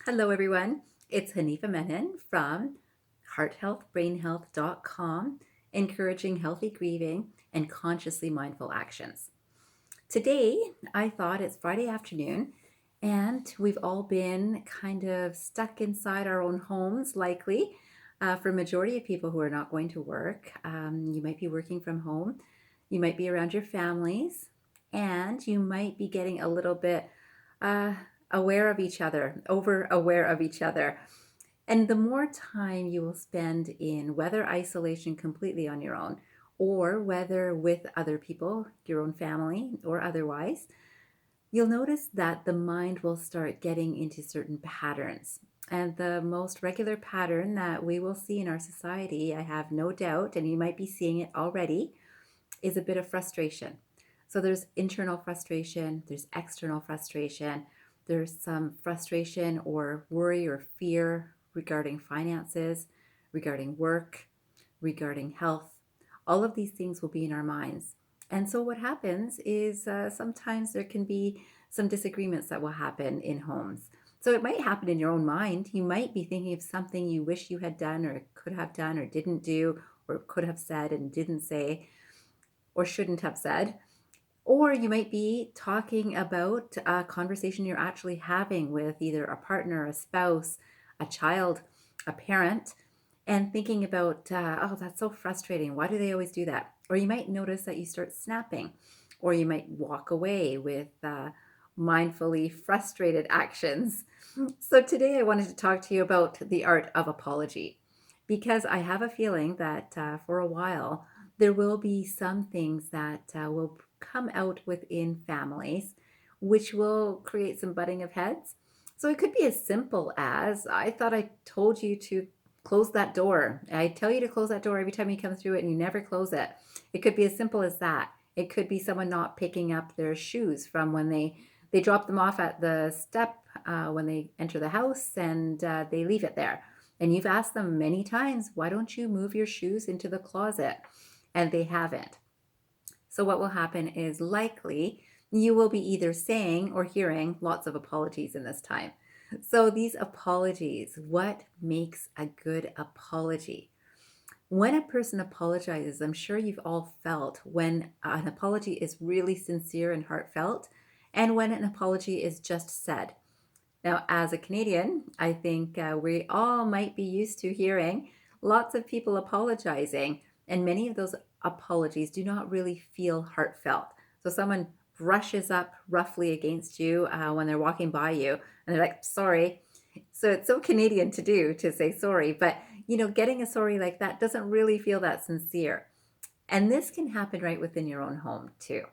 Hello, everyone. It's Hanifa Menon from hearthealthbrainhealth.com, encouraging healthy grieving and consciously mindful actions. Today, I thought it's Friday afternoon, and we've all been kind of stuck inside our own homes, likely. For a majority of people who are not going to work, you might be working from home, you might be around your families, and you might be getting a little bit uh, aware of each other, over aware of each other. And the more time you will spend in whether isolation completely on your own or whether with other people, your own family or otherwise, you'll notice that the mind will start getting into certain patterns. And the most regular pattern that we will see in our society, I have no doubt, and you might be seeing it already, is a bit of frustration. So there's internal frustration, there's external frustration, there's some frustration or worry or fear regarding finances, regarding work, regarding health. All of these things will be in our minds. And so what happens is sometimes there can be some disagreements that will happen in homes. So it might happen in your own mind. You might be thinking of something you wish you had done or could have done or didn't do or could have said and didn't say or shouldn't have said. Or you might be talking about a conversation you're actually having with either a partner, a spouse, a child, a parent, and thinking about, oh, that's so frustrating. Why do they always do that? Or you might notice that you start snapping, or you might walk away with mindfully frustrated actions. So today I wanted to talk to you about the art of apology because I have a feeling that for a while, there will be some things that will come out within families, which will create some butting of heads. So it could be as simple as I thought I told you to close that door. I tell you to close that door every time you come through it and you never close it. It could be as simple as that. It could be someone not picking up their shoes from when they drop them off at the step when they enter the house and they leave it there. And you've asked them many times, why don't you move your shoes into the closet? And they haven't. So, what will happen is likely you will be either saying or hearing lots of apologies in this time. So, these apologies, what makes a good apology? When a person apologizes, I'm sure you've all felt when an apology is really sincere and heartfelt, and when an apology is just said. Now, as a Canadian, I think we all might be used to hearing lots of people apologizing, and many of those apologies do not really feel heartfelt. So, someone brushes up roughly against you when they're walking by you, and they're like, sorry. So, it's so Canadian to do to say sorry, but getting a sorry like that doesn't really feel that sincere. And this can happen right within your own home too.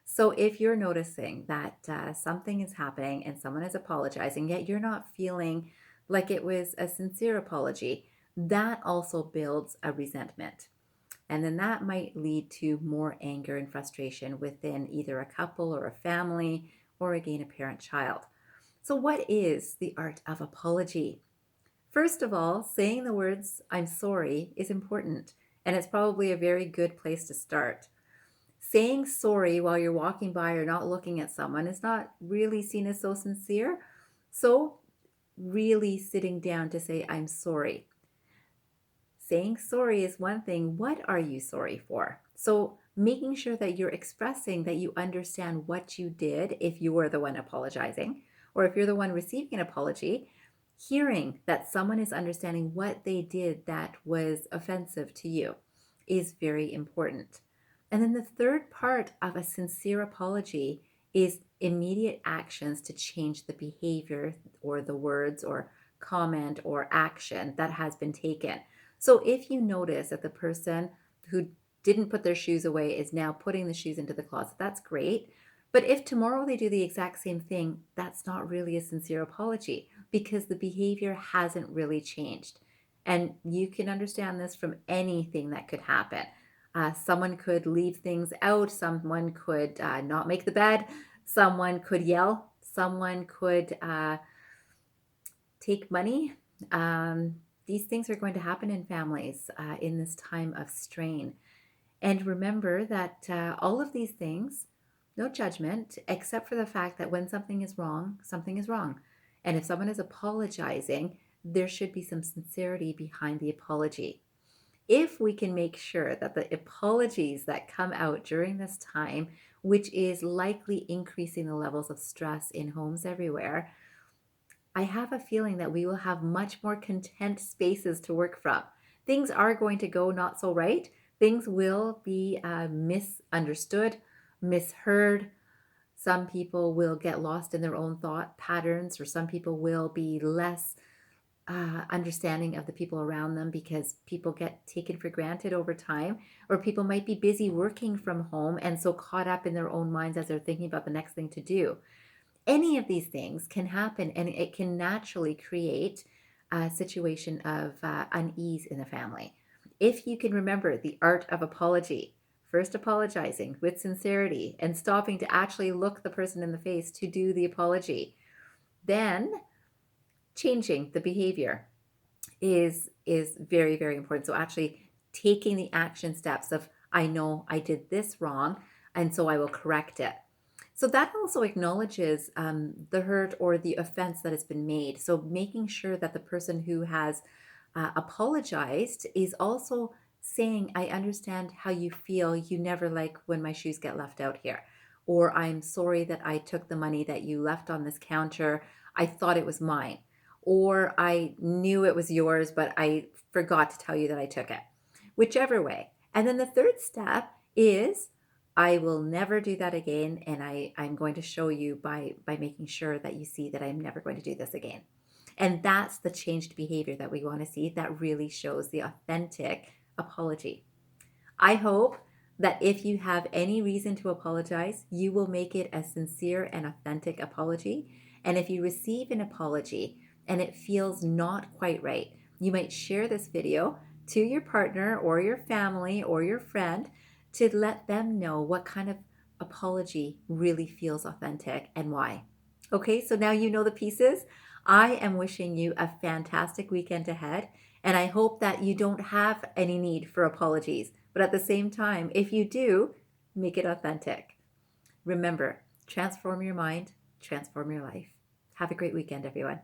So if you're noticing that something is happening and someone is apologizing, yet you're not feeling like it was a sincere apology, that also builds a resentment. And then that might lead to more anger and frustration within either a couple or a family or again a parent child. So, what is the art of apology? First of all, saying the words, I'm sorry, is important, and it's probably a very good place to start. Saying sorry while you're walking by or not looking at someone is not really seen as so sincere. So, really sitting down to say, I'm sorry. Saying sorry is one thing. What are you sorry for? So, making sure that you're expressing that you understand what you did if you were the one apologizing, or if you're the one receiving an apology, hearing that someone is understanding what they did that was offensive to you is very important. And then the third part of a sincere apology is immediate actions to change the behavior or the words or comment or action that has been taken. So if you notice that the person who didn't put their shoes away is now putting the shoes into the closet, that's great. But if tomorrow they do the exact same thing, that's not really a sincere apology because the behavior hasn't really changed. And you can understand this from anything that could happen. Someone could leave things out, someone could not make the bed, someone could yell, someone could take money. These things are going to happen in families in this time of strain. And remember that all of these things, no judgment, except for the fact that when something is wrong, something is wrong. And if someone is apologizing, there should be some sincerity behind the apology. If we can make sure that the apologies that come out during this time, which is likely increasing the levels of stress in homes everywhere, I have a feeling that we will have much more content spaces to work from. Things are going to go not so right. Things will be misunderstood, misheard. Some people will get lost in their own thought patterns, or some people will be less understanding of the people around them because people get taken for granted over time, or people might be busy working from home and so caught up in their own minds as they're thinking about the next thing to do. Any of these things can happen, and it can naturally create a situation of unease in the family. If you can remember the art of apology, first apologizing with sincerity and stopping to actually look the person in the face to do the apology, then changing the behavior is very, very important. So actually taking the action steps of, I know I did this wrong, and so I will correct it. So that also acknowledges the hurt or the offense that has been made. So making sure that the person who has apologized is also saying, I understand how you feel. You never like when my shoes get left out here. Or I'm sorry that I took the money that you left on this counter. I thought it was mine. Or I knew it was yours, but I forgot to tell you that I took it. Whichever way. And then the third step is, I will never do that again. And I'm going to show you by making sure that you see that I'm never going to do this again. And that's the changed behavior that we want to see. That really shows the authentic apology. I hope that if you have any reason to apologize, you will make it a sincere and authentic apology. And if you receive an apology and it feels not quite right, you might share this video to your partner or your family or your friend to let them know what kind of apology really feels authentic and why. Okay, so now you know the pieces. I am wishing you a fantastic weekend ahead, and I hope that you don't have any need for apologies. But at the same time, if you do, make it authentic. Remember, transform your mind, transform your life. Have a great weekend, everyone.